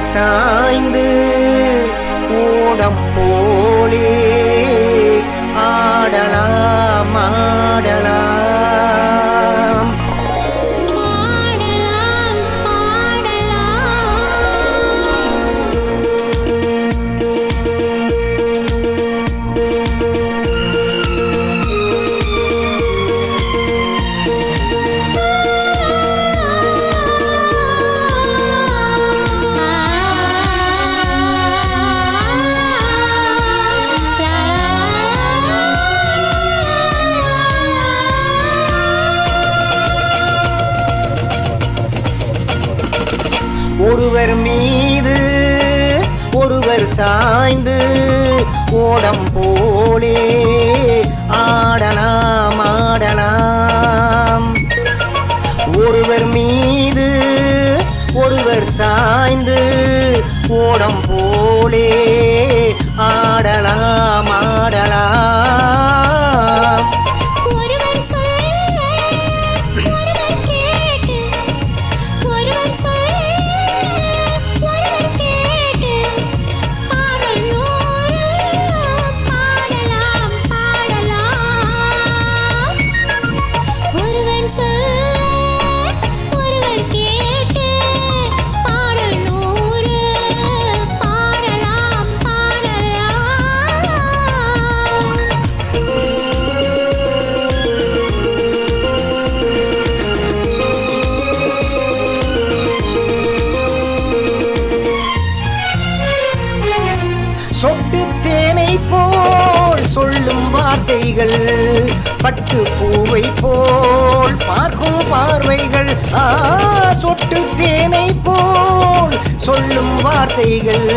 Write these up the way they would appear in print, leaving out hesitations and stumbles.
ஒருவர் சாய்ந்து ஓடம் போலே ஆடலாம் ஆடலாம். ஒருவர் மீது ஒருவர் சாய்ந்து ஓடம் போலே ஆடலாம் ஆடலாம். ஒருவர் மீது ஒருவர் சாய்ந்து ஓடம் போலே ஆடலாம் ஆடலாம். சொட்டு தேனை போல் சொல்லும் வார்த்தைகள், பட்டு பூவை போல் பார்க்கும் பார்வைகள். சொட்டு தேனை போல் சொல்லும் வார்த்தைகள்,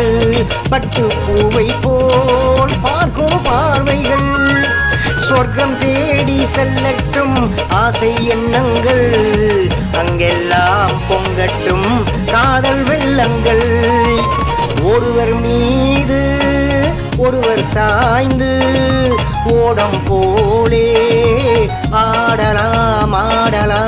பட்டு பூவை போல் பார்க்கும் பார்வைகள். சொர்க்கம் தேடி செல்லட்டும் ஆசை எண்ணங்கள், அங்கெல்லாம் பொங்கட்டும் காதல் வெள்ளங்கள். ஒருவர் மீது ஒருவர் சாய்ந்து ஓடம் போலே ஆடலாம் ஆடலாம்.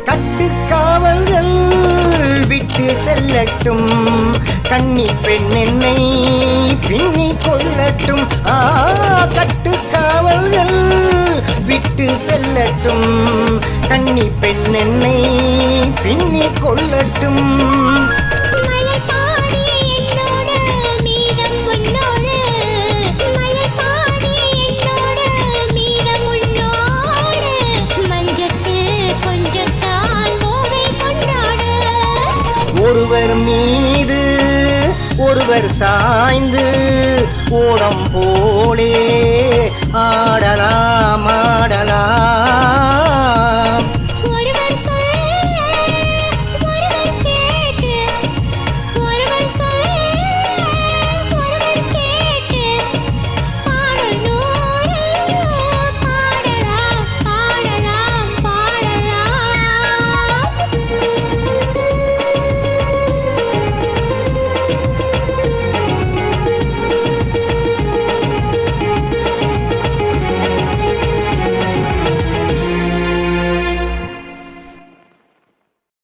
கட்டுக்காவல்கள் விட்டு செல்லட்டும், கன்னி பெண் என்னை பின்னி கொள்ளட்டும். கட்டுக்காவல்கள் விட்டு செல்லட்டும், கன்னி பெண் என்னை பின்னி கொள்ளட்டும். ஒருவர் மீது ஒருவர் சாய்ந்து ஓடம் போலே ஆடலாம்.